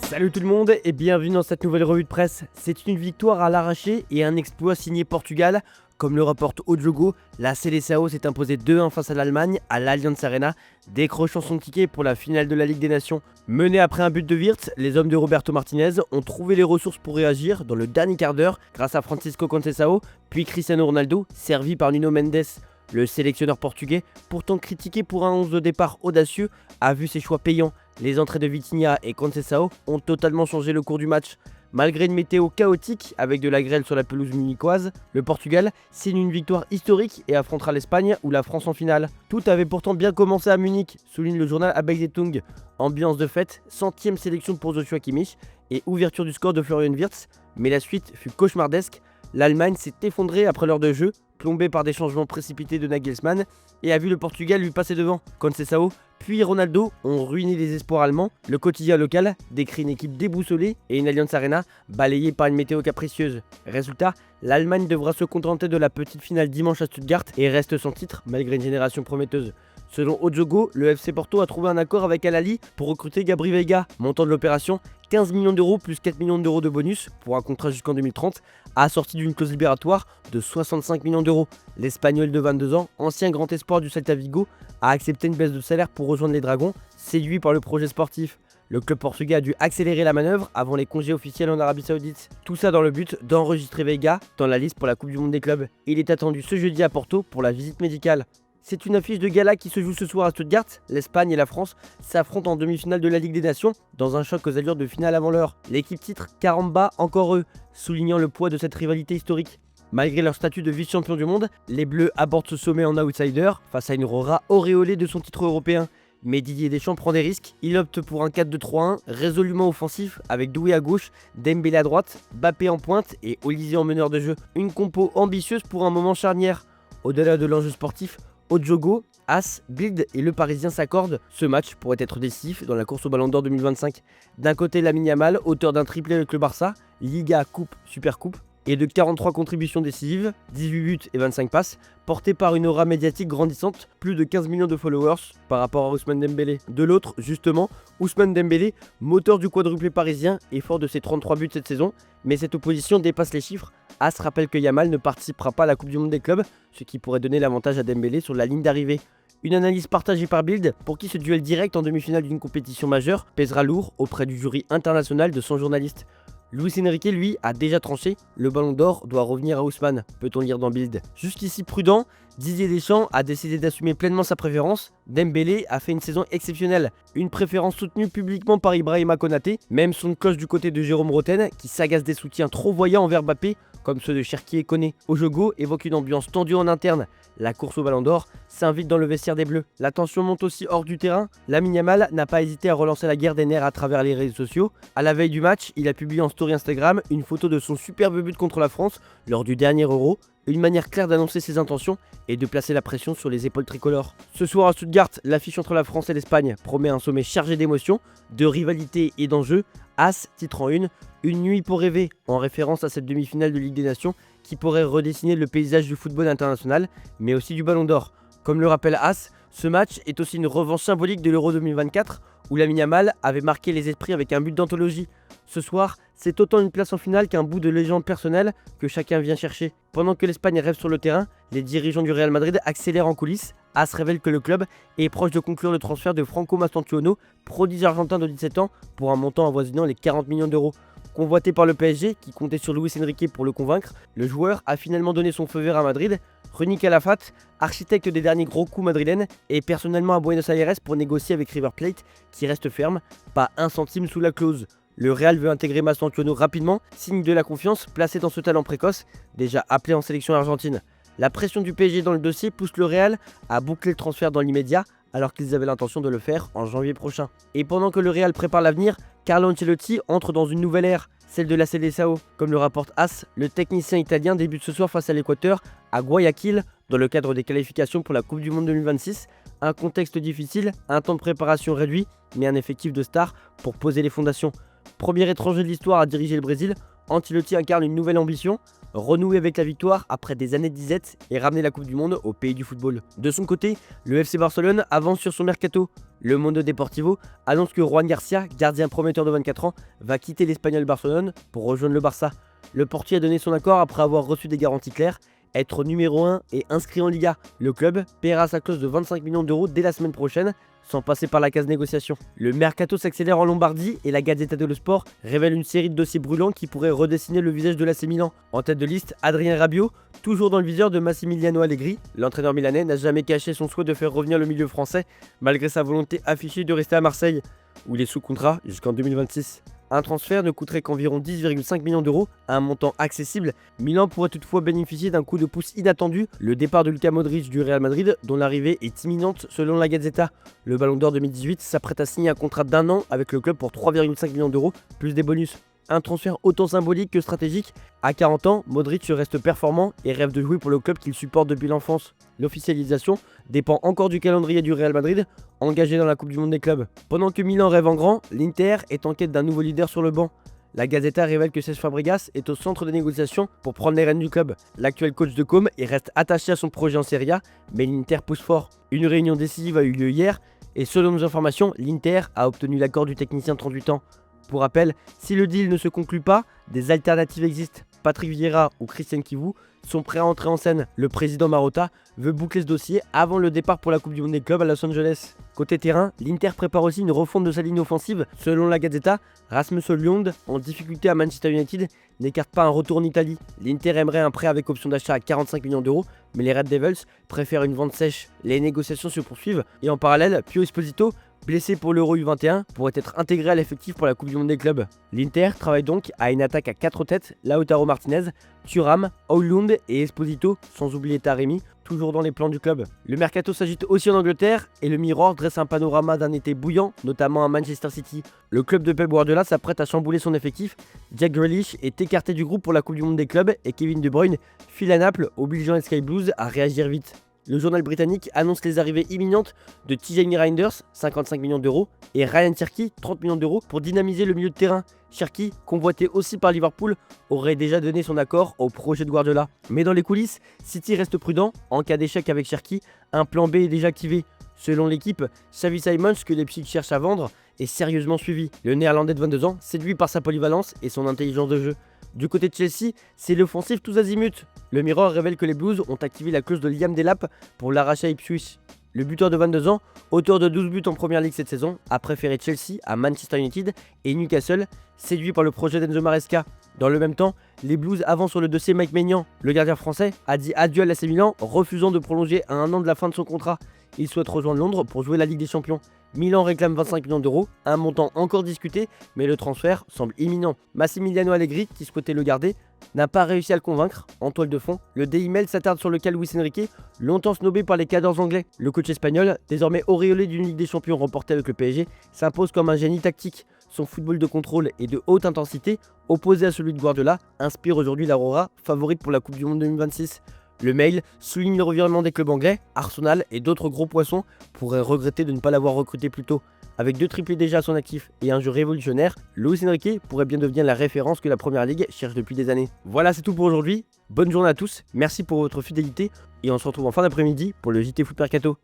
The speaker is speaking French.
Salut tout le monde et bienvenue dans cette nouvelle revue de presse. C'est une victoire à l'arraché et un exploit signé Portugal. Comme le rapporte Ojogo, la Seleção s'est imposée 2-1 face à l'Allemagne à l'Allianz Arena, décrochant son ticket pour la finale de la Ligue des Nations. Menés après un but de Wirtz, les hommes de Roberto Martinez ont trouvé les ressources pour réagir dans le dernier quart d'heure grâce à Francisco Conceição, puis Cristiano Ronaldo, servi par Nuno Mendes. Le sélectionneur portugais, pourtant critiqué pour un 11 de départ audacieux, a vu ses choix payants. Les entrées de Vitinha et Conceição ont totalement changé le cours du match. Malgré une météo chaotique avec de la grêle sur la pelouse munichoise, le Portugal signe une victoire historique et affrontera l'Espagne ou la France en finale. Tout avait pourtant bien commencé à Munich, souligne le journal Abeilzeitung. Ambiance de fête, 100e sélection pour Joshua Kimmich et ouverture du score de Florian Wirtz, mais la suite fut cauchemardesque. L'Allemagne s'est effondrée après l'heure de jeu, plombée par des changements précipités de Nagelsmann, et a vu le Portugal lui passer devant. Conceição puis Ronaldo ont ruiné les espoirs allemands. Le quotidien local décrit une équipe déboussolée et une Allianz Arena balayée par une météo capricieuse. Résultat, l'Allemagne devra se contenter de la petite finale dimanche à Stuttgart et reste sans titre malgré une génération prometteuse. Selon Ojogo, le FC Porto a trouvé un accord avec Al Ahly pour recruter Gabri Veiga. Montant de l'opération, 15 millions d'euros plus 4 millions d'euros de bonus pour un contrat jusqu'en 2030, assorti d'une clause libératoire de 65 millions d'euros. L'Espagnol de 22 ans, ancien grand espoir du Celta Vigo, a accepté une baisse de salaire pour rejoindre les Dragons, séduit par le projet sportif. Le club portugais a dû accélérer la manœuvre avant les congés officiels en Arabie Saoudite. Tout ça dans le but d'enregistrer Veiga dans la liste pour la Coupe du Monde des clubs. Il est attendu ce jeudi à Porto pour la visite médicale. C'est une affiche de gala qui se joue ce soir à Stuttgart. L'Espagne et la France s'affrontent en demi-finale de la Ligue des Nations dans un choc aux allures de finale avant l'heure. L'équipe titre Caramba encore eux, soulignant le poids de cette rivalité historique. Malgré leur statut de vice-champion du monde, les Bleus abordent ce sommet en outsider face à une Aurora auréolée de son titre européen. Mais Didier Deschamps prend des risques, il opte pour un 4-2-3-1 résolument offensif avec Doué à gauche, Dembélé à droite, Mbappé en pointe et Olise en meneur de jeu. Une compo ambitieuse pour un moment charnière. Au-delà de l'enjeu sportif, Ojogo, As, Bild et le Parisien s'accordent. Ce match pourrait être décisif dans la course au Ballon d'Or 2025. D'un côté, Lamine Yamal, auteur d'un triplé avec le Barça, Liga, Coupe, Supercoupe, et de 43 contributions décisives, 18 buts et 25 passes, porté par une aura médiatique grandissante, plus de 15 millions de followers par rapport à Ousmane Dembélé. De l'autre, justement, Ousmane Dembélé, moteur du quadruplé parisien et fort de ses 33 buts cette saison, mais cette opposition dépasse les chiffres. As rappelle que Yamal ne participera pas à la Coupe du Monde des clubs, ce qui pourrait donner l'avantage à Dembélé sur la ligne d'arrivée. Une analyse partagée par Bild, pour qui ce duel direct en demi-finale d'une compétition majeure pèsera lourd auprès du jury international de 100 journalistes. Luis Enrique, lui, a déjà tranché, le Ballon d'Or doit revenir à Ousmane, peut-on lire dans Bild. Jusqu'ici prudent, Didier Deschamps a décidé d'assumer pleinement sa préférence. Dembélé a fait une saison exceptionnelle, une préférence soutenue publiquement par Ibrahima Konaté, même son cloche du côté de Jérôme Roten, qui s'agace des soutiens trop voyants envers Mbappé, comme ceux de Cherki et Koné. Ojogo évoque une ambiance tendue en interne. La course au Ballon d'Or s'invite dans le vestiaire des Bleus. La tension monte aussi hors du terrain. Lamine Yamal n'a pas hésité à relancer la guerre des nerfs à travers les réseaux sociaux. À la veille du match, il a publié en story Instagram une photo de son superbe but contre la France lors du dernier Euro. Une manière claire d'annoncer ses intentions et de placer la pression sur les épaules tricolores. Ce soir à Stuttgart, l'affiche entre la France et l'Espagne promet un sommet chargé d'émotions, de rivalité et d'enjeux. As titre en une nuit pour rêver, en référence à cette demi-finale de Ligue des Nations qui pourrait redessiner le paysage du football international, mais aussi du Ballon d'Or. Comme le rappelle As, ce match est aussi une revanche symbolique de l'Euro 2024 où Lamine Yamal avait marqué les esprits avec un but d'anthologie. Ce soir, c'est autant une place en finale qu'un bout de légende personnelle que chacun vient chercher. Pendant que l'Espagne rêve sur le terrain, les dirigeants du Real Madrid accélèrent en coulisses. As révèle que le club est proche de conclure le transfert de Franco Mastantuono, prodige argentin de 17 ans, pour un montant avoisinant les 40 millions d'euros. Convoité par le PSG, qui comptait sur Luis Enrique pour le convaincre, le joueur a finalement donné son feu vert à Madrid. Reni Calafat, architecte des derniers gros coups madrilènes, est personnellement à Buenos Aires pour négocier avec River Plate, qui reste ferme, pas un centime sous la clause. Le Real veut intégrer Mastantuono rapidement, signe de la confiance placé dans ce talent précoce, déjà appelé en sélection argentine. La pression du PSG dans le dossier pousse le Real à boucler le transfert dans l'immédiat, alors qu'ils avaient l'intention de le faire en janvier prochain. Et pendant que le Real prépare l'avenir, Carlo Ancelotti entre dans une nouvelle ère, celle de la Seleção. Comme le rapporte As, le technicien italien débute ce soir face à l'Équateur, à Guayaquil, dans le cadre des qualifications pour la Coupe du Monde 2026. Un contexte difficile, un temps de préparation réduit, mais un effectif de stars pour poser les fondations. Premier étranger de l'histoire à diriger le Brésil, Ancelotti incarne une nouvelle ambition, renouer avec la victoire après des années de disette et ramener la Coupe du Monde au pays du football. De son côté, le FC Barcelone avance sur son mercato. Le Mundo Deportivo annonce que Juan Garcia, gardien prometteur de 24 ans, va quitter l'Espagnol Barcelone pour rejoindre le Barça. Le portier a donné son accord après avoir reçu des garanties claires, être numéro 1 et inscrit en Liga. Le club paiera sa clause de 25 millions d'euros dès la semaine prochaine, sans passer par la case négociation. Le mercato s'accélère en Lombardie et la Gazzetta dello Sport révèle une série de dossiers brûlants qui pourraient redessiner le visage de l'AC Milan. En tête de liste, Adrien Rabiot, toujours dans le viseur de Massimiliano Allegri. L'entraîneur milanais n'a jamais caché son souhait de faire revenir le milieu français, malgré sa volonté affichée de rester à Marseille, où il est sous contrat jusqu'en 2026. Un transfert ne coûterait qu'environ 10,5 millions d'euros, un montant accessible. Milan pourrait toutefois bénéficier d'un coup de pouce inattendu, le départ de Luka Modric du Real Madrid, dont l'arrivée est imminente selon la Gazzetta. Le Ballon d'Or 2018 s'apprête à signer un contrat d'1 an avec le club pour 3,5 millions d'euros, plus des bonus. Un transfert autant symbolique que stratégique. À 40 ans, Modric reste performant et rêve de jouer pour le club qu'il supporte depuis l'enfance. L'officialisation dépend encore du calendrier du Real Madrid, engagé dans la Coupe du Monde des clubs. Pendant que Milan rêve en grand, l'Inter est en quête d'un nouveau leader sur le banc. La Gazzetta révèle que Cesc Fabregas est au centre des négociations pour prendre les rênes du club. L'actuel coach de Com reste attaché à son projet en Serie A, mais l'Inter pousse fort. Une réunion décisive a eu lieu hier et selon nos informations, l'Inter a obtenu l'accord du technicien de 38 ans. Pour rappel, si le deal ne se conclut pas, des alternatives existent. Patrick Vieira ou Christian Kivu sont prêts à entrer en scène. Le président Marotta veut boucler ce dossier avant le départ pour la Coupe du Monde des clubs à Los Angeles. Côté terrain, l'Inter prépare aussi une refonte de sa ligne offensive. Selon la Gazzetta, Rasmus Højlund, en difficulté à Manchester United, n'écarte pas un retour en Italie. L'Inter aimerait un prêt avec option d'achat à 45 millions d'euros, mais les Red Devils préfèrent une vente sèche. Les négociations se poursuivent et en parallèle, Pio Esposito, blessé pour l'Euro U21, pourrait être intégré à l'effectif pour la Coupe du Monde des clubs. L'Inter travaille donc à une attaque à 4 têtes, Lautaro Martinez, Thuram, Højlund et Esposito, sans oublier Taremi, toujours dans les plans du club. Le mercato s'agite aussi en Angleterre et le Mirror dresse un panorama d'un été bouillant, notamment à Manchester City. Le club de Pep Guardiola s'apprête à chambouler son effectif. Jack Grealish est écarté du groupe pour la Coupe du Monde des clubs et Kevin De Bruyne file à Naples, obligeant les Sky Blues à réagir vite. Le journal britannique annonce les arrivées imminentes de Tijani Reinders, 55 millions d'euros, et Ryan Cherki, 30 millions d'euros, pour dynamiser le milieu de terrain. Cherki, convoité aussi par Liverpool, aurait déjà donné son accord au projet de Guardiola. Mais dans les coulisses, City reste prudent. En cas d'échec avec Cherki, un plan B est déjà activé. Selon l'équipe, Xavi Simons, que Leipzig cherche à vendre, est sérieusement suivi. Le néerlandais de 22 ans, séduit par sa polyvalence et son intelligence de jeu. Du côté de Chelsea, c'est l'offensif tous azimuts. Le Mirror révèle que les Blues ont activé la clause de Liam Delap pour l'arracher à Ipswich. Le buteur de 22 ans, auteur de 12 buts en première ligue cette saison, a préféré Chelsea à Manchester United et Newcastle, séduit par le projet d'Enzo Maresca. Dans le même temps, les Blues avancent sur le dossier Mike Maignan. Le gardien français a dit adieu à l'AC Milan, refusant de prolonger à 1 an de la fin de son contrat. Il souhaite rejoindre Londres pour jouer la Ligue des Champions. Milan réclame 25 millions d'euros, un montant encore discuté, mais le transfert semble imminent. Massimiliano Allegri, qui souhaitait le garder, n'a pas réussi à le convaincre. En toile de fond, le Daily Mail s'attarde sur le cas Luis Enrique, longtemps snobé par les cadors anglais. Le coach espagnol, désormais auréolé d'une Ligue des Champions remportée avec le PSG, s'impose comme un génie tactique. Son football de contrôle et de haute intensité, opposé à celui de Guardiola, inspire aujourd'hui l'Aurora, favorite pour la Coupe du Monde 2026. Le Mail souligne le revirement des clubs anglais. Arsenal et d'autres gros poissons pourraient regretter de ne pas l'avoir recruté plus tôt. Avec 2 triplés déjà à son actif et un jeu révolutionnaire, Luis Enrique pourrait bien devenir la référence que la Première Ligue cherche depuis des années. Voilà, c'est tout pour aujourd'hui. Bonne journée à tous, merci pour votre fidélité et on se retrouve en fin d'après-midi pour le JT Foot Mercato.